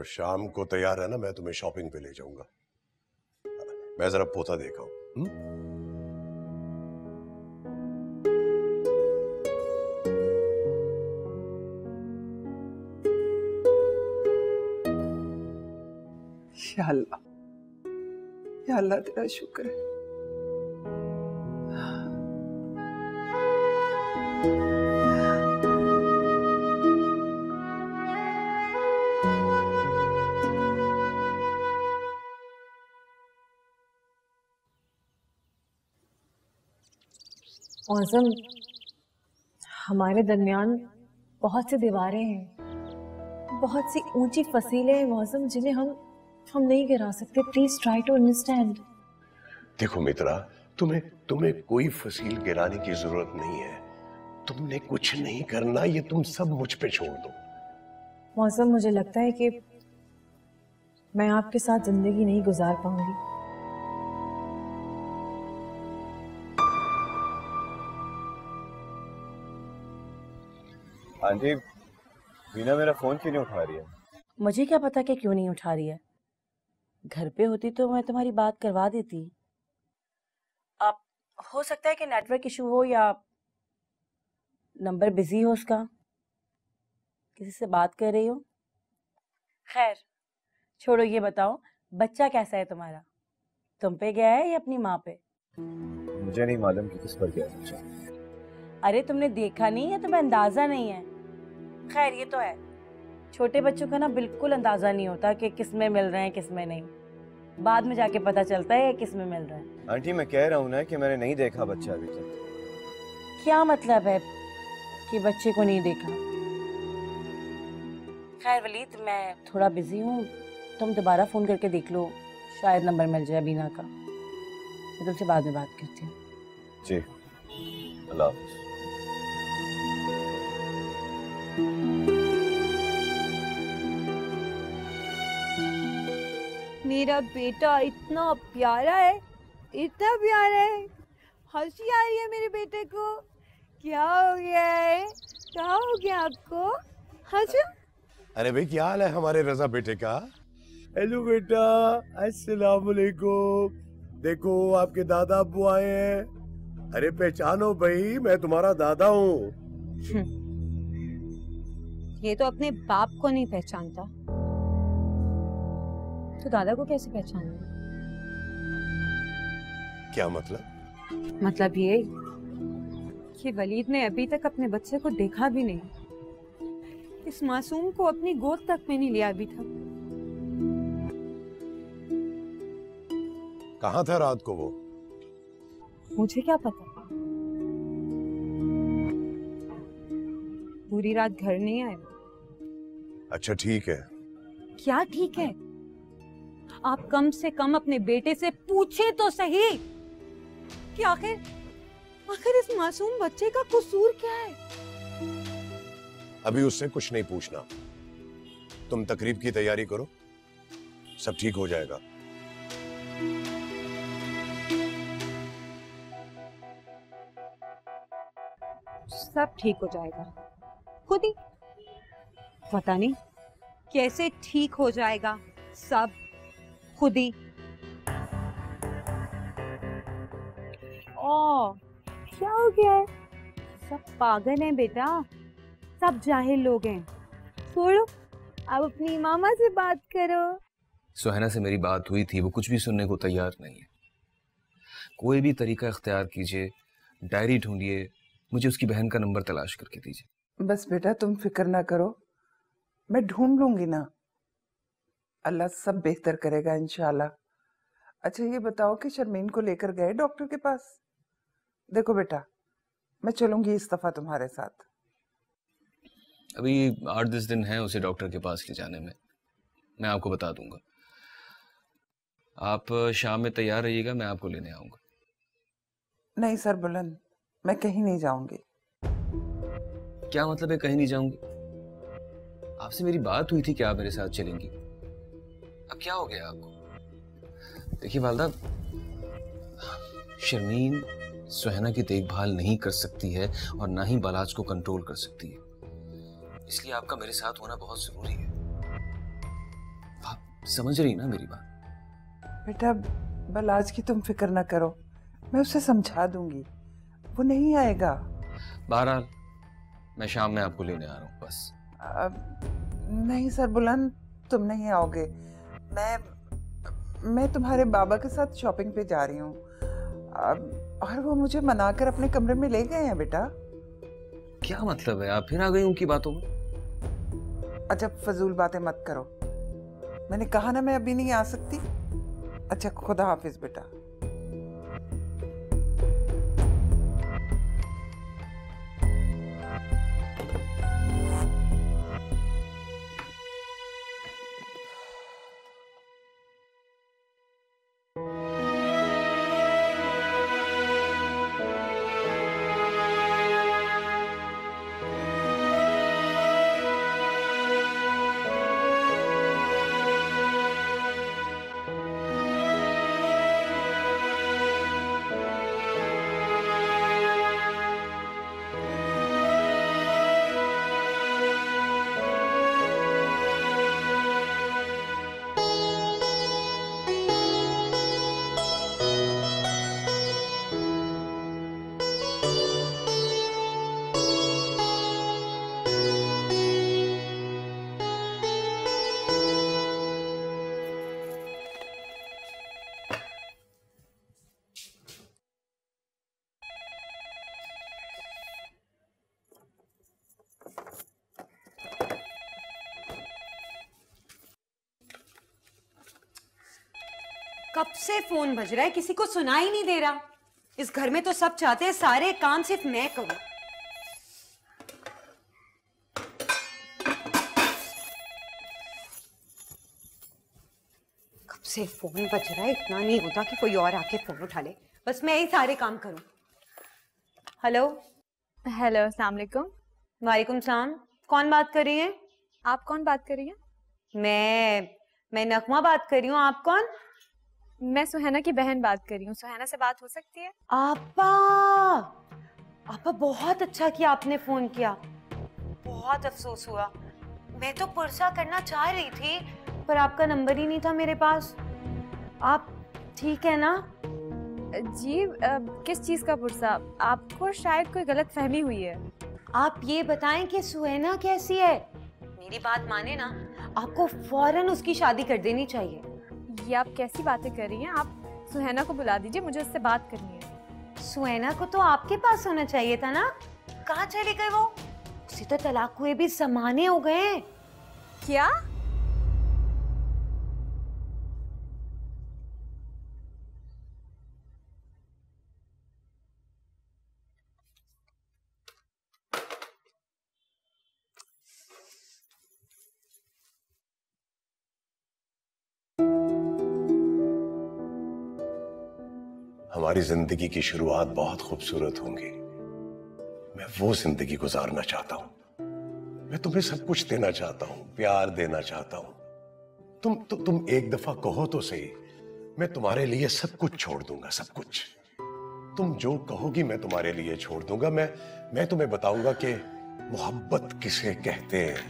शाम को तैयार है ना, मैं तुम्हें शॉपिंग पे ले जाऊंगा। मैं जरा पोता देखा हूं। या अल्लाह, या अल्लाह तेरा शुक्र है। मौसम, हमारे दरमियान बहुत सी दीवारें हैं, बहुत सी ऊंची फसीलें हैं मौसम, जिन्हें हम नहीं गिरा सकते। Please try to understand. देखो मित्रा, तुम्हें कोई फसील गिराने की जरूरत नहीं है। तुमने कुछ नहीं करना, ये तुम सब मुझ पे छोड़ दो। मौसम, मुझे लगता है कि मैं आपके साथ जिंदगी नहीं गुजार पाऊंगी। आंटी, वीना मेरा फोन क्यों नहीं उठा रही है? मुझे क्या पता कि क्यों नहीं उठा रही है। घर पे होती तो मैं तुम्हारी बात करवा देती। अब हो सकता है कि नेटवर्क इशू हो या नंबर बिजी हो उसका, किसी से बात कर रही हो। खैर छोड़ो, ये बताओ बच्चा कैसा है तुम्हारा? तुम पे गया है या अपनी माँ पे? मुझे नहीं मालूम कि किस पर गया है बच्चा। अरे तुमने देखा नहीं या तुम्हें अंदाजा नहीं है? खैर ये तो है, छोटे बच्चों का ना बिल्कुल अंदाजा नहीं होता कि किस में मिल रहे हैं किस में नहीं। बाद में जाके पता चलता है किस में मिल रहा है। आंटी मैं कह रहा हूँ ना कि मैंने नहीं देखा बच्चा अभी तक। क्या मतलब है कि बच्चे को नहीं देखा? खैर वलीद, मैं थोड़ा बिजी हूँ, तुम दोबारा फोन करके देख लो, शायद नंबर मिल जाए बीना का। मैं तुमसे बाद में बात करती हूँ। जी, अल्लाह हाफ़िज़। मेरा बेटा इतना प्यारा है, इतना प्यारा है। हंसी आ रही है मेरे बेटे को। क्या हो गया है? क्या हो गया आपको? हंसो। अरे भाई, क्या हाल है हमारे रजा बेटे का? हेलो बेटा, अस्सलाम वालेकुम। देखो आपके दादा अब्बू आए हैं। अरे पहचानो भाई, मैं तुम्हारा दादा हूँ। ये तो अपने बाप को नहीं पहचानता, तो दादा को कैसे पहचानेगा? क्या मतलब? मतलब ये कि वलीद ने अभी तक अपने बच्चे को देखा भी नहीं, इस मासूम को अपनी गोद तक में नहीं लिया अभी तक। कहाँ था रात को वो? मुझे क्या पता, पूरी रात घर नहीं आए। अच्छा ठीक है। क्या ठीक है? आप कम से कम अपने बेटे से पूछे तो सही कि आखिर इस मासूम बच्चे का कसूर क्या है। अभी उससे कुछ नहीं पूछना, तुम तकरीब की तैयारी करो, सब ठीक हो जाएगा। सब ठीक हो जाएगा खुद ही, पता नहीं कैसे ठीक हो जाएगा सब खुद ही। ओ, क्या हो गया है? सब पागल हैं बेटा, सब जाहिल लोग हैं। छोड़ो, अब अपनी मामा से बात करो। सुहाना से मेरी बात हुई थी, वो कुछ भी सुनने को तैयार नहीं है। कोई भी तरीका इख्तियार कीजिए, डायरी ढूंढिए, मुझे उसकी बहन का नंबर तलाश करके दीजिए। बस बेटा तुम फिक्र ना करो, मैं ढूंढ लूंगी ना, अल्लाह सब बेहतर करेगा इंशाल्लाह। अच्छा ये बताओ कि शर्मीन को लेकर गए डॉक्टर के पास? देखो बेटा, मैं चलूंगी इस दफा तुम्हारे साथ। अभी 8-10 दिन हैं उसे डॉक्टर के पास ले जाने में, मैं आपको बता दूंगा। आप शाम में तैयार रहिएगा, मैं आपको लेने आऊंगा। नहीं सर बुलंद, मैं कहीं नहीं जाऊंगी। क्या मतलब है कहीं नहीं जाऊंगी? आपसे मेरी बात हुई थी कि आप मेरे साथ चलेंगी, अब क्या हो गया आपको? देखिए वालदा, शर्मीन सुहाना की देखभाल नहीं कर सकती है और ना ही बालाज को कंट्रोल कर सकती है, इसलिए आपका मेरे साथ होना बहुत जरूरी है। समझ रही ना मेरी बात? बेटा बलाज की तुम फिक्र ना करो, मैं उसे समझा दूंगी, वो नहीं आएगा। बहरहाल मैं शाम में आपको लेने आ रहा हूँ बस। नहीं सर बुलंद, तुम नहीं आओगे। मैं तुम्हारे बाबा के साथ शॉपिंग पे जा रही हूँ और वो मुझे मनाकर अपने कमरे में ले गए हैं बेटा। क्या मतलब है, आप फिर आ गई उनकी बातों में? अच्छा फजूल बातें मत करो, मैंने कहा ना मैं अभी नहीं आ सकती। अच्छा खुदा हाफिज बेटा। कब से फोन बज रहा है, किसी को सुना ही नहीं दे रहा। इस घर में तो सब चाहते हैं सारे काम सिर्फ मैं करूं। कब से फोन बज रहा है, इतना नहीं होता कि कोई और आके फोन उठा ले, बस मैं ही सारे काम करूं। हेलो हेलो, अस्सलाम वालेकुम। वालेकुम सलाम। कौन बात कर रही है? आप कौन बात कर रही हैं? मैं नगमा बात कर रही हूँ। आप कौन? मैं सुहैना की बहन बात कर रही हूँ। सुहैना से बात हो सकती है? आपा, आपा बहुत अच्छा किया आपने फोन किया, बहुत अफसोस हुआ। मैं तो पुरसा करना चाह रही थी पर आपका नंबर ही नहीं था मेरे पास। आप ठीक है ना? जी किस चीज़ का पुरसा? आपको शायद कोई गलत फहमी हुई है। आप ये बताएं कि सुहैना कैसी है? मेरी बात माने ना, आपको फौरन उसकी शादी कर देनी चाहिए। ये आप कैसी बातें कर रही हैं? आप सुहैना को बुला दीजिए, मुझे उससे बात करनी है। सुहैना को तो आपके पास होना चाहिए था ना, कहाँ चले गए वो? उसे तो तलाक हुए भी ज़माने हो गए। क्या? हमारी जिंदगी की शुरुआत बहुत खूबसूरत होंगी। मैं वो जिंदगी गुजारना चाहता हूं। मैं तुम्हें सब कुछ देना चाहता हूं, प्यार देना चाहता हूं। तुम एक दफा कहो तो सही, मैं तुम्हारे लिए सब कुछ छोड़ दूंगा, सब कुछ। तुम जो कहोगी मैं तुम्हारे लिए छोड़ दूंगा। मैं तुम्हें बताऊंगा कि मोहब्बत किसे कहते हैं।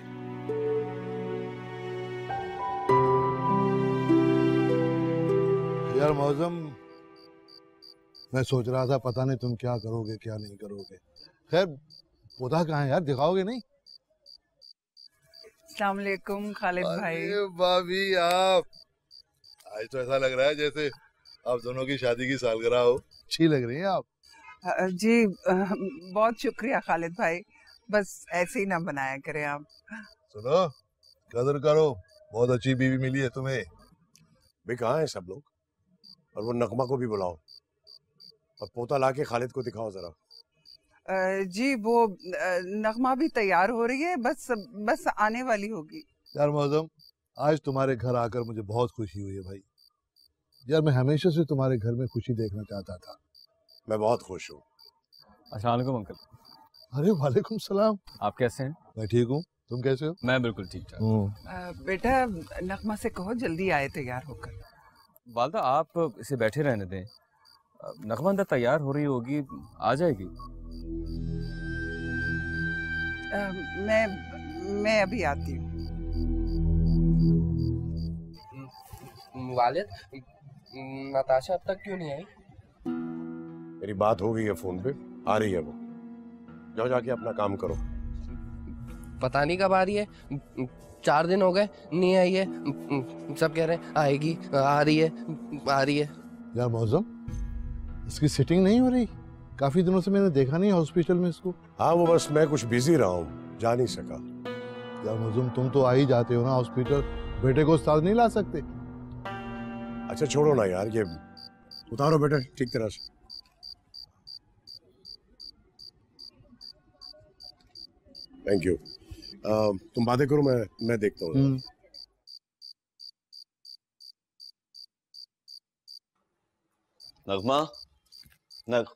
यार मौजम, मैं सोच रहा था पता नहीं तुम क्या करोगे क्या नहीं करोगे। खैर पौधा कहाँ है यार, दिखाओगे नहीं? अस्सलाम वालेकुम खालिद भाई। भाभी आप आज तो ऐसा लग रहा है जैसे आप दोनों की शादी की सालगिरह हो। अच्छी लग रही हैं आप। जी बहुत शुक्रिया खालिद भाई, बस ऐसे ही ना बनाया करें आप। सुनो, कदर करो, बहुत अच्छी बीवी मिली है तुम्हें। भाई कहाँ है सब लोग? और वो नगमा को भी बुलाओ और पोता लाके खालिद को दिखाओ जरा। जी वो नगमा भी तैयार हो रही है, बस आने वाली होगी। यार मौजम, आज तुम्हारे घर आकर मुझे बहुत खुशी हुई है भाई। यार मैं हमेशा से तुम्हारे घर में खुशी देखना चाहता था। मैं बहुत खुश हूँ। अस्सलाम वालेकुम अंकल। अरे वालेकुम सलाम। आप कैसे हैं? मैं ठीक हूँ, तुम कैसे हो? मैं बिल्कुल ठीक ठाक। बेटा नगमा से कहो जल्दी आए तैयार होकर। वालदा आप इसे बैठे रहने दें, नगमा अंदर तैयार हो रही होगी, आ जाएगी। मैं अभी आती हूँ। वालिद, नताशा अब तक क्यों नहीं आई? मेरी बात हो गई है फोन पे, आ रही है वो। जाओ जाके अपना काम करो। पता नहीं कब आ रही है, 4 दिन हो गए नहीं आई है। सब कह रहे हैं आएगी, आ रही है, आ रही है। यार मौसम, इसकी सिटिंग नहीं हो रही, काफी दिनों से मैंने देखा नहीं हॉस्पिटल में इसको। हाँ वो बस मैं कुछ बिजी रहा हूँ, जा नहीं सका। यार मौसम, तुम तो आ ही जाते हो ना हॉस्पिटल, बेटे को साथ नहीं ला सकते? अच्छा छोड़ो ना यार, ये उतारो बेटा ठीक तरह से। Thank you. तुम बातें करो, मैं देखता हूँ। नगमा, नग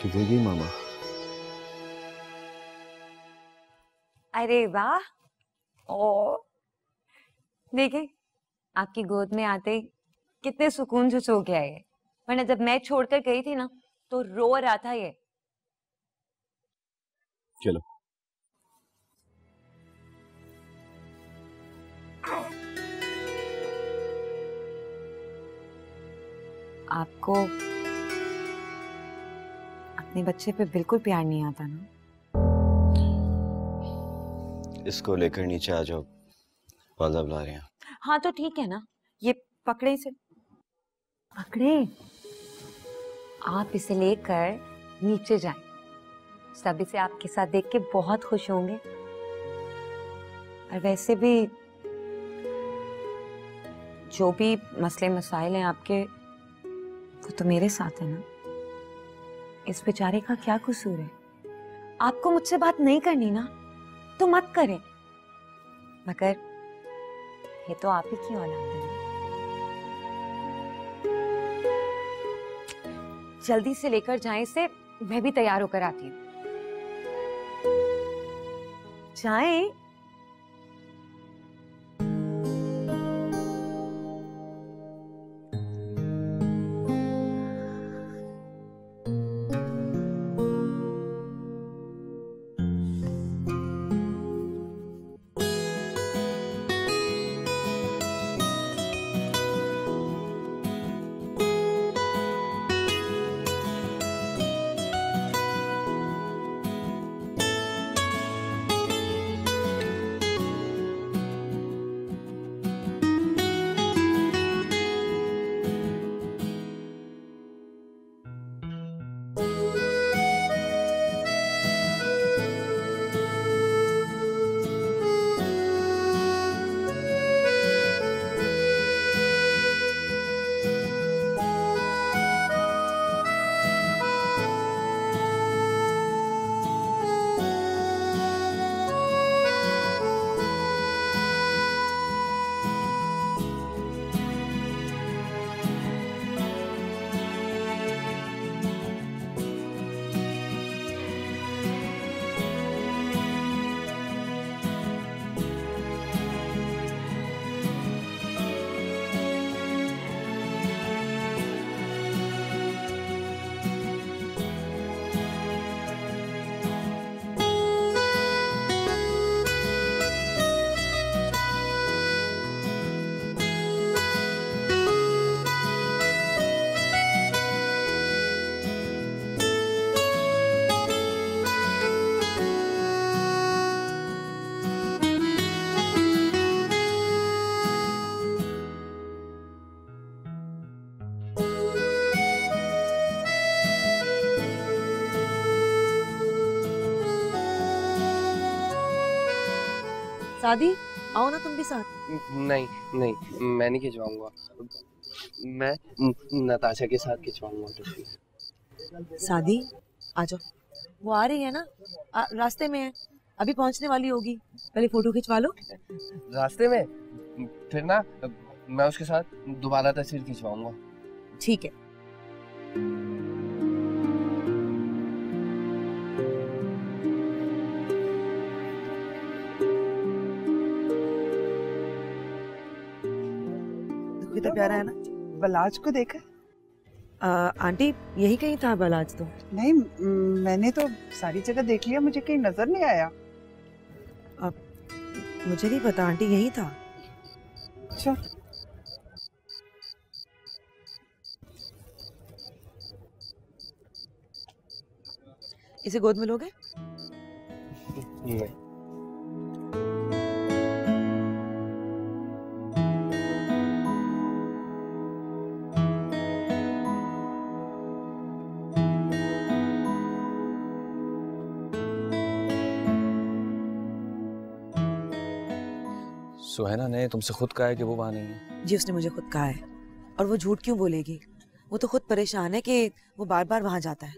किधर गई मामा? अरे वाह, ओ देखिए आपकी गोद में आते ही कितने सुकून से सो के आए, वरना जब मैं छोड़कर गई थी ना तो रो रहा था ये। चलो। आपको अपने बच्चे पे बिल्कुल प्यार नहीं आता ना? इसको लेकर नीचे आ जाओ, वाला बुला रहे हैं। हाँ तो ठीक है ना, ये पकड़े से पकड़े, आप इसे लेकर नीचे जाएं, सब इसे आपके साथ देख के बहुत खुश होंगे। और वैसे भी जो भी मसले मसाइल हैं आपके, वो तो मेरे साथ है ना। इस बेचारे का क्या कसूर है? आपको मुझसे बात नहीं करनी ना तो मत करें, मगर ये तो आप ही की औलाद है। जल्दी से लेकर जाएं इसे, मैं भी तैयार होकर आती हूँ। जाएं। सादी आओ ना तुम भी साथ। नहीं नहीं, मैं नहीं खिंचवाऊंगा, मैं नताशा के साथ खिंचवाऊंगा तस्वीर। सादी आ जाओ, वो आ रही है ना, रास्ते में है, अभी पहुंचने वाली होगी, पहले फोटो खिंचवा लो। रास्ते में? फिर ना मैं उसके साथ दोबारा तस्वीर खिंचवाऊंगा। ठीक है। कितना प्यारा है ना। बलाज को देखा? आंटी यही कहीं था बलाज तो। नहीं, मैंने तो सारी जगह देख लिया, मुझे कहीं नजर नहीं आया। मुझे नहीं पता आंटी, यही था। अच्छा, इसे गोद में लोगे? नहीं। सुहैना ने तुमसे खुद कहा है कि वो वहां नहीं है? जी उसने मुझे खुद कहा है, और वो झूठ क्यों बोलेगी, वो तो खुद परेशान है कि वो बार बार वहां जाता है।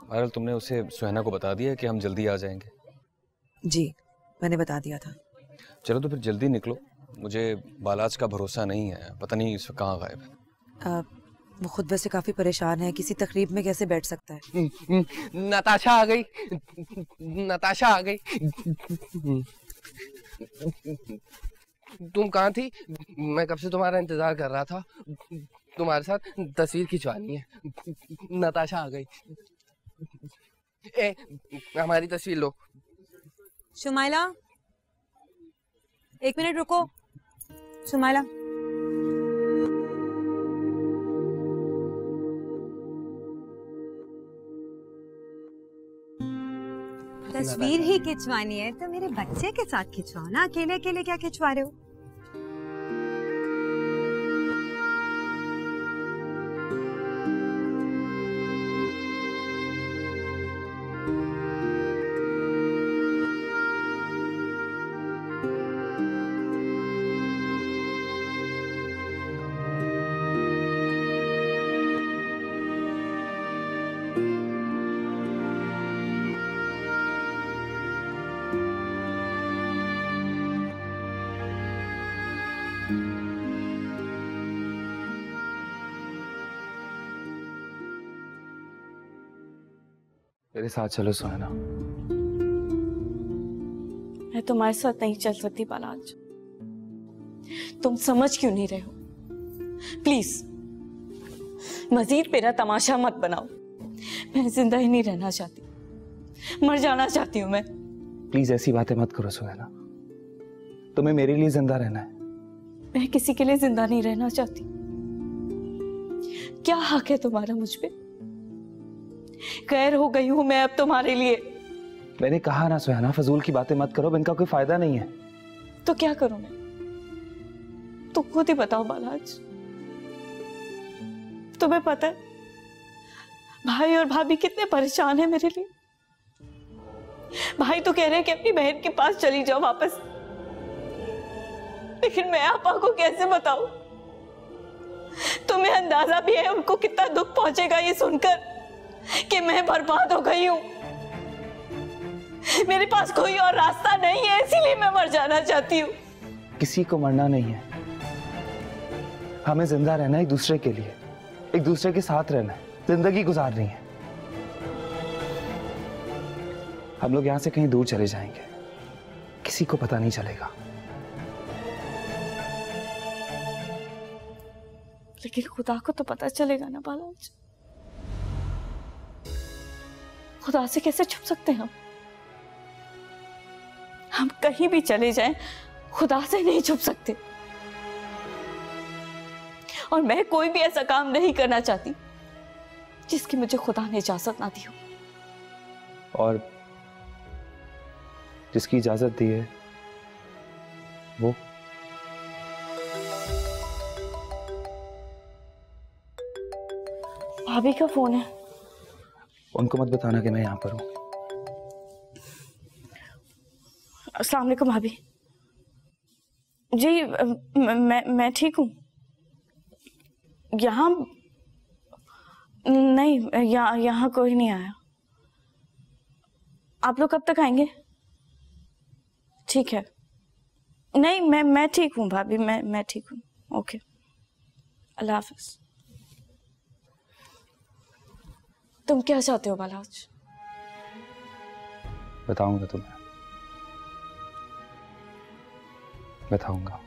बहरहाल तुमने उसे सुहैना को बता दिया कि हम जल्दी आ जाएंगे? जी मैंने बता दिया था। चलो तो फिर जल्दी निकलो, मुझे बालाज का भरोसा नहीं है, पता नहीं इस वक्त कहाँ गायब है। वो खुद वैसे काफी परेशान है, किसी तकरीब में कैसे बैठ सकता है। नताशा आ गई, नताशा आ गई। तुम कहाँ थी? मैं कब से तुम्हारा इंतजार कर रहा था, तुम्हारे साथ तस्वीर खिंचवानी है। नताशा आ गई। हमारी तस्वीर लो। शुमाइला, 1 मिनट रुको। शुमाइला, तस्वीर ही खिंचवानी है तो मेरे बच्चे के साथ खिंचवाओ ना, अकेले अकेले क्या खिंचवा रहे हो? मेरे साथ चलो सुहैना। मैं तुम्हारे साथ नहीं चल सकती बालाज, तुम समझ क्यों नहीं रहे हो? प्लीज मजीद मेरा तमाशा मत बनाओ, मैं जिंदा ही नहीं रहना चाहती, मर जाना चाहती हूँ मैं। प्लीज ऐसी बातें मत करो सुहैना, तुम्हें मेरे लिए जिंदा रहना है। मैं किसी के लिए जिंदा नहीं रहना चाहती। क्या हक है तुम्हारा मुझ पे? गैर हो गई हूं मैं अब तुम्हारे लिए। मैंने कहा ना सुहैना, फजूल की बातें मत करो, इनका कोई फायदा नहीं है। तो क्या करूं मैं? तुम खुद ही बताओ बालाज। तुम्हें पता है भाई और भाभी कितने परेशान हैं मेरे लिए। भाई तो कह रहे हैं कि अपनी बहन के पास चली जाओ वापस, लेकिन मैं आपा को कैसे बताऊं? तुम्हें अंदाजा भी है उनको कितना दुख पहुंचेगा ये सुनकर कि मैं बर्बाद हो गई हूं। मेरे पास कोई और रास्ता नहीं है, इसीलिए मैं मर जाना चाहती हूँ। किसी को मरना नहीं है, हमें जिंदा रहना है एक दूसरे के लिए, एक दूसरे के साथ रहना है, जिंदगी गुजारनी है। हम लोग यहाँ से कहीं दूर चले जाएंगे, किसी को पता नहीं चलेगा। लेकिन खुदा को तो पता चलेगा ना बालाज। खुदा से कैसे छुप सकते हैं हम कहीं भी चले जाएं, खुदा से नहीं छुप सकते। और मैं कोई भी ऐसा काम नहीं करना चाहती जिसकी मुझे खुदा ने इजाजत ना दी हो। और जिसकी इजाजत दी है वो भाभी का फोन है। उनको मत बताना कि मैं यहाँ पर हूँ। अस्सलाम वालेकुम भाभी। जी मैं ठीक हूँ। यहाँ नहीं, यहाँ कोई नहीं आया। आप लोग कब तक आएंगे? ठीक है। नहीं, मैं ठीक हूँ भाभी, मैं ठीक हूँ। ओके, अल्लाह हाफिज। तुम क्या चाहते हो बालाज? बताऊंगा तुम्हें, बताऊंगा।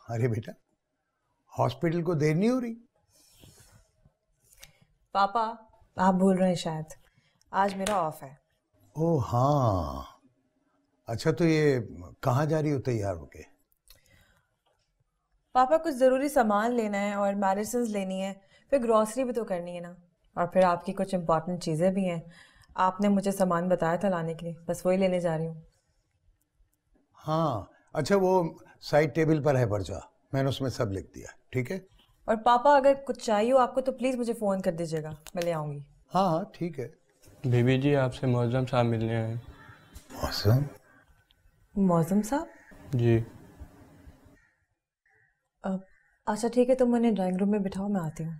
अरे बेटा, हॉस्पिटल को देर नहीं हो रही? पापा, आप भूल रहे हैं शायद, आज मेरा ऑफ है। ओह हाँ, अच्छा तो ये कहाँ जा रही हो तैयार होके? पापा कुछ ज़रूरी सामान लेना है और मेडिसिन लेनी है, फिर ग्रॉसरी भी तो करनी है ना, और फिर आपकी कुछ इम्पोर्टेंट चीज़ें भी हैं। आपने मुझे सामान बताया था लाने के लिए, बस वही लेने जा रही हूँ। हाँ अच्छा, वो साइड टेबल पर है पर्चा, मैंने उसमें सब लिख दिया। ठीक है। और पापा अगर कुछ चाहिए हो आपको तो प्लीज़ मुझे फ़ोन कर दीजिएगा, मैं ले आऊँगी। हाँ हाँ ठीक है। बीबी जी आपसे मौज़म साहब मिलने आए। मौज़म? मौज़म साहब? जी। अच्छा ठीक है, तुम मैंने ड्राइंग रूम में बिठाओ, मैं आती हूँ।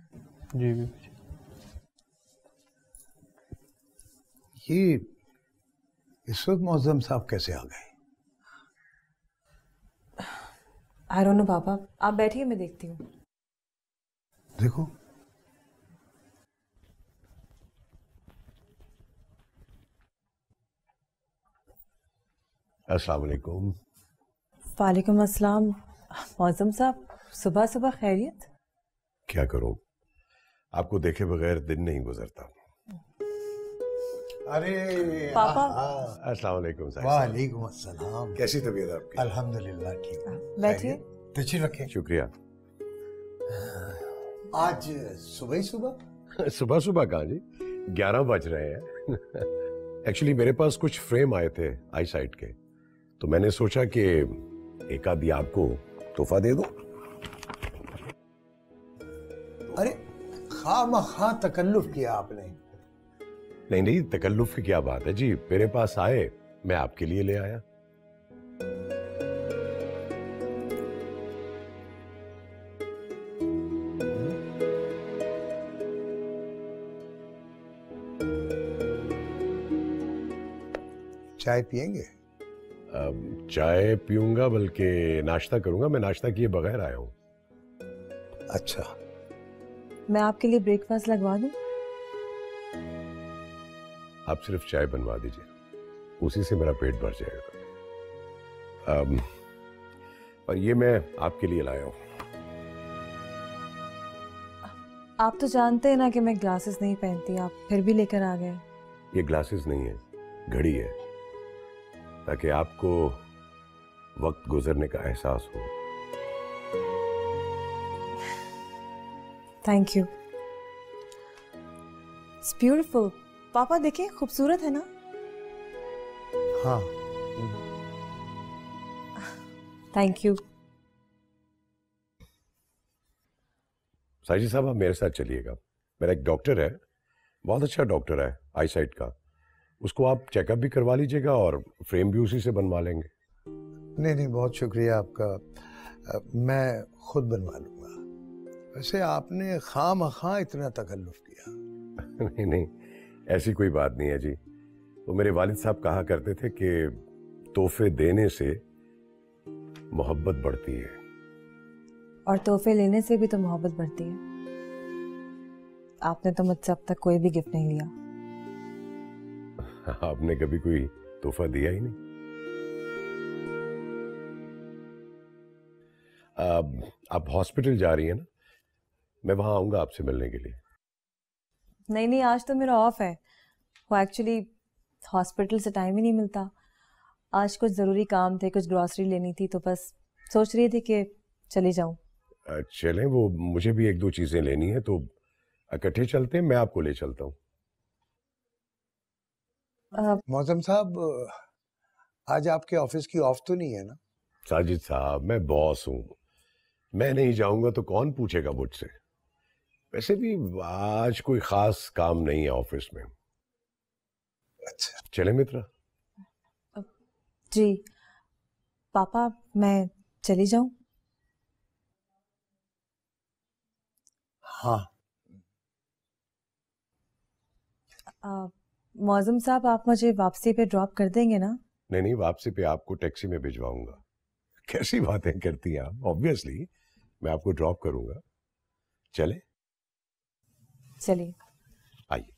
जी बीबी जी। ये इस वक्त मौज़म साहब कैसे आ गए? आई डोंट नो पापा, आप बैठिए, मैं देखती हूँ। देखो, अस्सलाम वालेकुम। वालेकुम अस्सलाम। मौज़म साहब, सुबह सुबह खैरियत? क्या करूं, आपको देखे बगैर दिन नहीं गुजरता। अरे पापा। अस्सलाम वालेकुम साहब। वालेकुम अस्सलाम। कैसी तबीयत आपकी? अल्हम्दुलिल्लाह ठीक है। बैठिए। तशरीफ रखें। शुक्रिया। आज सुबह ही सुबह? सुबह सुबह कहाँ जी, 11 बज रहे हैं। एक्चुअली मेरे पास कुछ फ्रेम आए थे आई साइट के, तो मैंने सोचा कि एक आधी आपको तोहफा दे दो। अरे खामखा तकल्लुफ किया आपने। नहीं नहीं, तकल्लुफ की क्या बात है जी, मेरे पास आए, मैं आपके लिए ले आया। चाय पियेंगे? चाय पीऊंगा, बल्कि नाश्ता करूंगा, मैं नाश्ता किए बगैर आया हूं। अच्छा, मैं आपके लिए ब्रेकफास्ट लगवा दूं? आप सिर्फ चाय बनवा दीजिए, उसी से मेरा पेट भर जाएगा। और ये मैं आपके लिए लाया हूं। आप तो जानते हैं ना कि मैं ग्लासेस नहीं पहनती, आप फिर भी लेकर आ गए। ये ग्लासेस नहीं है, घड़ी है, ताकि आपको वक्त गुजरने का एहसास हो। Thank you, it's beautiful. पापा देखिए, खूबसूरत है ना? हाँ। Thank you. साजिद साहब, आप मेरे साथ चलिएगा। मेरा एक डॉक्टर है, बहुत अच्छा डॉक्टर है आई साइट का, उसको आप चेकअप भी करवा लीजिएगा और फ्रेम भी उसी से बनवा लेंगे। नहीं नहीं, बहुत शुक्रिया आपका, मैं खुद बनवा लूंगा। वैसे आपने खामखा इतना तकल्लुफ किया। नहीं नहीं, ऐसी कोई बात नहीं है जी। वो मेरे वालिद साहब कहा करते थे कि तोहफे देने से मोहब्बत बढ़ती है, और तोहफे लेने से भी तो मोहब्बत बढ़ती है। आपने तो मुझसे अब तक कोई भी गिफ्ट नहीं लिया। आपने कभी कोई तोहफा दिया ही नहीं। आप हॉस्पिटल जा रही हैं ना, मैं वहां आऊंगा आपसे मिलने के लिए। नहीं नहीं, आज तो मेरा ऑफ है। वो एक्चुअली हॉस्पिटल से टाइम ही नहीं मिलता। आज कुछ ज़रूरी काम थे, कुछ ग्रॉसरी लेनी थी, तो बस सोच रही थी कि चली जाऊं। चलें, वो मुझे भी एक दो चीज़ें लेनी है, तो इकट्ठे चलते हैं, मैं आपको ले चलता हूँ। मौसम साहब, आज आपके ऑफिस की ऑफ तो नहीं है ना? साजिद साहब, मैं बॉस हूँ, मैं नहीं जाऊंगा तो कौन पूछेगा मुझसे। वैसे भी आज कोई खास काम नहीं है ऑफिस में। अच्छा, चले मित्रा। जी पापा, मैं चली जाऊं? हाँ। मौजम साहब, आप मुझे वापसी पे ड्रॉप कर देंगे ना? नहीं नहीं, वापसी पे आपको टैक्सी में भिजवाऊंगा। कैसी बातें करती हैं आप। ऑब्वियसली मैं आपको ड्रॉप करूंगा। चले? चलिए। आइए।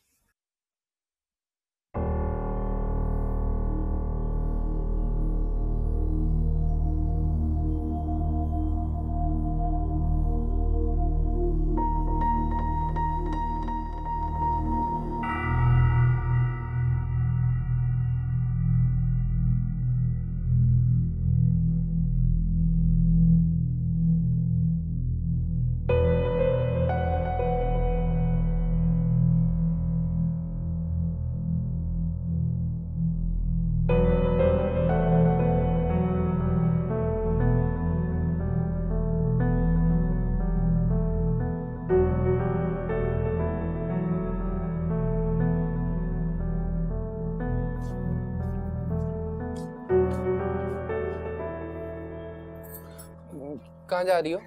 कहाँ जा रही हो?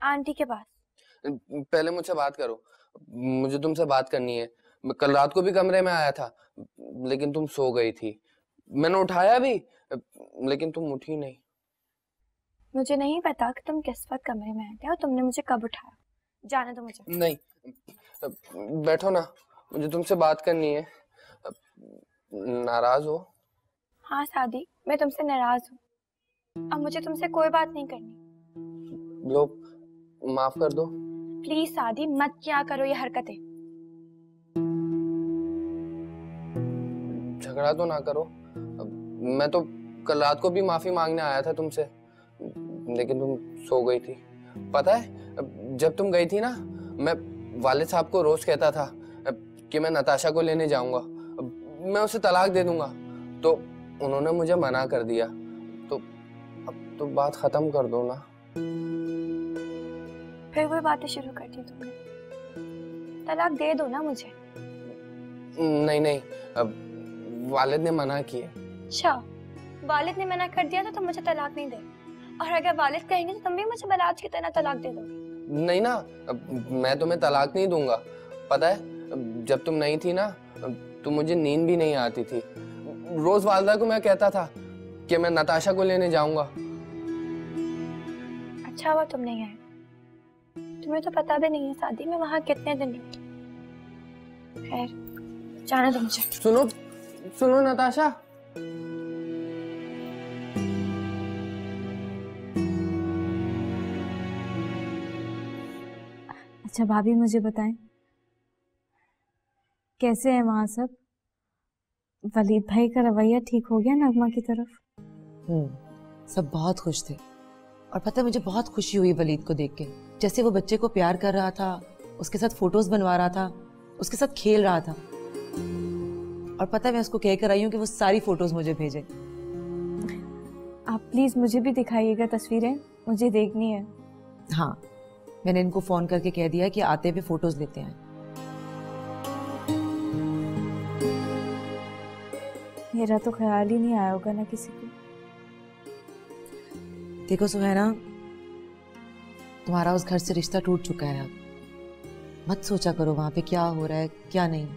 आंटी के पास। पहले मुझसे बात करो, मुझे तुमसे बात करनी है। मैं कल रात को भी कमरे में आया था, लेकिन तुम सो गई थी। मैंने उठाया भी, लेकिन तुम उठी नहीं। मुझे नहीं पता कि तुम किस वक्त कमरे में आए थे और तुमने मुझे कब उठाया। जाने दो मुझे। नहीं, बैठो ना, मुझे तुमसे बात करनी है। नाराज हो? हाँ सादी, मैं तुमसे नाराज हूँ। अब मुझे तुमसे कोई बात नहीं करनी। लो, माफ कर दो। प्लीज सादी, मत क्या करो ये हरकतें। झगड़ा तो ना करो। मैं तो कल रात को भी माफी मांगने आया था तुमसे, लेकिन तुम सो गई थी। पता है, जब तुम गई थी ना, मैं वालिद साहब को रोज कहता था कि मैं नताशा को लेने जाऊंगा, मैं उसे तलाक दे दूंगा। तो उन्होंने मुझे मना कर दिया। तो अब तो बात खत्म कर दो ना। फिर वही बातें शुरू कर दी तुमने। तलाक दे दो ना मुझे। नहीं नहीं, अब वालिद ने मना किया। अच्छा, वालिद ने मना कर दिया तो तुम मुझे तलाक नहीं दे, और अगर वालिद कहेंगे तो तुम भी मुझे बलाज की तरह तलाक दे दोगे। नहीं ना, मैं तुम्हें तलाक नहीं दूंगा। पता है, जब तुम नहीं थी ना, तो मुझे नींद भी नहीं आती थी। रोज वालिदा को मैं कहता था कि मैं नताशा को लेने जाऊंगा। अच्छा हुआ तुम नहीं आए। तुम्हें तो पता भी नहीं है शादी में वहां कितने दिन रुकी। खैर, जाने दो मुझे। सुनो सुनो नताशा, अच्छा भाभी, मुझे बताएं कैसे है वहां सब? वलीद भाई का रवैया ठीक हो गया नगमा की तरफ? सब बहुत खुश थे। और पता है, मुझे बहुत खुशी हुई वलीद को देख के। जैसे वो बच्चे को प्यार कर रहा था, उसके साथ फोटोज बनवा रहा था, उसके साथ खेल रहा था। और पता है, मैं उसको कह कर आई हूँ कि वो सारी फोटोज मुझे भेजे। आप प्लीज मुझे भी दिखाइएगा तस्वीरें, मुझे देखनी है। हाँ, मैंने इनको फोन करके कह दिया है कि आते हुए फोटोज लेते हैं। मेरा तो ख्याल ही नहीं आया होगा ना किसी को। देखो सुहैना, तुम्हारा उस घर से रिश्ता टूट चुका है। अब मत सोचा करो वहां पे क्या हो रहा है क्या नहीं।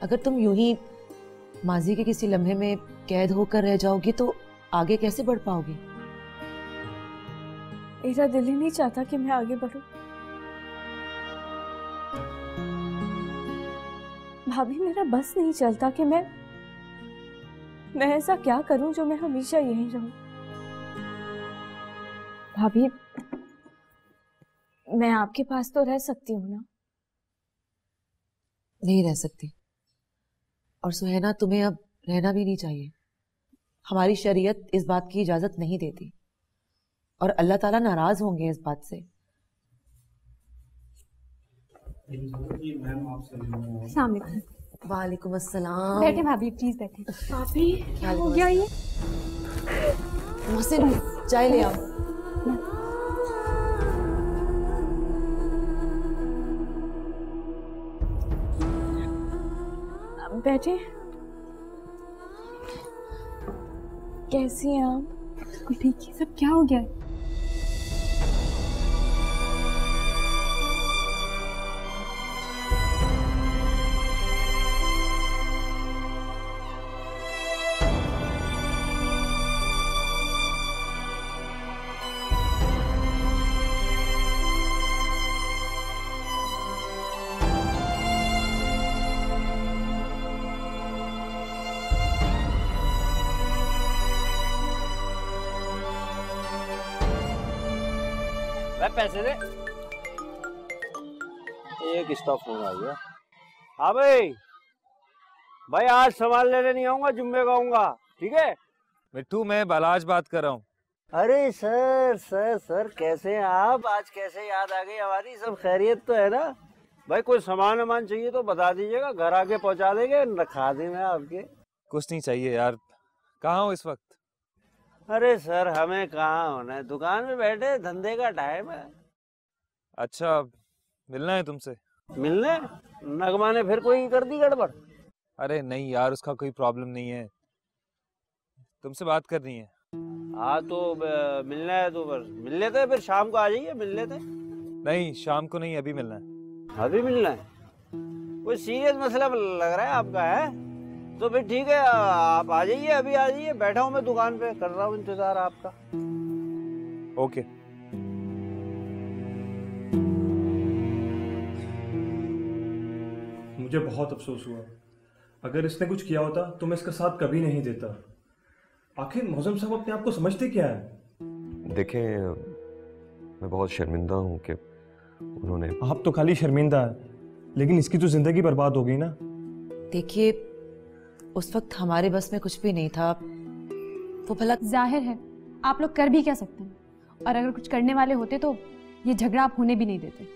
अगर तुम यूं ही माजी के किसी लम्हे में कैद होकर रह जाओगी तो आगे कैसे बढ़ पाओगी? मेरा दिल ही नहीं चाहता कि मैं आगे बढ़ूं। भाभी, मेरा बस नहीं चलता कि मैं ऐसा क्या करूं जो मैं हमेशा यहीं रहूं। भाभी, मैं आपके पास तो रह सकती हूँ ना? नहीं रह सकती। और सुहैना, तुम्हें अब रहना भी नहीं चाहिए। हमारी शरीयत इस बात की इजाजत नहीं देती, और अल्लाह ताला नाराज होंगे इस बात से। अस्सलाम वालेकुम। वालेकुम अस्सलाम। बैठे भाभी, प्लीज बैठे। भाभी क्या हो गया ये? मोहसिन चाय ले आओ। बैठे। कैसी हैं आप? बिल्कुल ठीक है। सब क्या हो गया है? पैसे दे। एक इसका फोन आ गया। हाँ भाई, भाई आज सामान लेने नहीं आऊंगा, जुम्मे का आऊंगा, ठीक है? मिट्टू, मैं बालाज बात कर रहा हूँ। अरे सर सर सर, कैसे हैं आप? आज कैसे याद आ गई हमारी? सब खैरियत तो है ना? भाई कोई सामान वामान चाहिए तो बता दीजिएगा, घर आके पहुंचा देंगे, रखा देंगे आपके। कुछ नहीं चाहिए यार। कहाँ हो इस वक्त? अरे सर, हमें कहाँ होना है, दुकान में बैठे, धंधे का टाइम है। अच्छा, मिलना है तुमसे? मिलने? नगमा ने फिर कोई कर दी गड़बड़? अरे नहीं यार, उसका कोई प्रॉब्लम नहीं है, तुमसे बात करनी है। हाँ तो मिलना है तो बस मिल लेते हैं, फिर शाम को आ जाइए, मिल लेते हैं। नहीं, शाम को नहीं, अभी मिलना है। अभी मिलना है? कोई सीरियस मसला लग रहा है आपका, है? तो फिर ठीक है, आप आ जाइए, अभी आ जाइए, बैठा हूँ मैं दुकान पे, कर रहा हूँ इंतजार आपका। ओके। मुझे बहुत अफसोस हुआ। अगर इसने कुछ किया होता तो मैं इसका साथ कभी नहीं देता। आखिर मौजम साहब अपने आप को समझते क्या है? देखें, मैं बहुत शर्मिंदा हूँ कि उन्होंने। आप तो खाली शर्मिंदा है, लेकिन इसकी तो जिंदगी बर्बाद हो गई ना। देखिए, उस वक्त हमारे बस में कुछ भी नहीं था। वो भला जाहिर है आप लोग कर भी क्या सकते हैं, और अगर कुछ करने वाले होते तो ये झगड़ा आप होने भी नहीं देते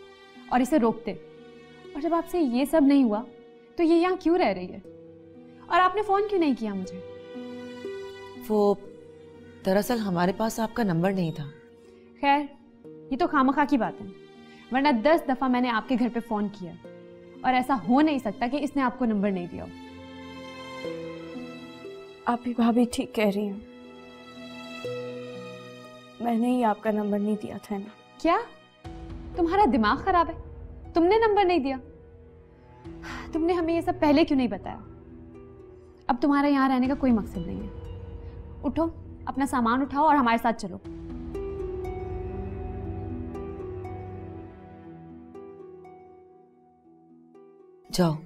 और इसे रोकते। और जब आपसे ये सब नहीं हुआ तो ये यहाँ क्यों रह रही है? और आपने फोन क्यों नहीं किया मुझे? वो दरअसल हमारे पास आपका नंबर नहीं था। खैर, ये तो खामखा की बात है, वरना 10 दफा मैंने आपके घर पे फोन किया और ऐसा हो नहीं सकता कि इसने आपको नंबर नहीं दिया हो। आप ही भाभी ठीक कह रही हैं, मैंने ही आपका नंबर नहीं दिया था ना। क्या तुम्हारा दिमाग खराब है? तुमने नंबर नहीं दिया? तुमने हमें ये सब पहले क्यों नहीं बताया? अब तुम्हारा यहाँ रहने का कोई मकसद नहीं है। उठो, अपना सामान उठाओ और हमारे साथ चलो। जाओ।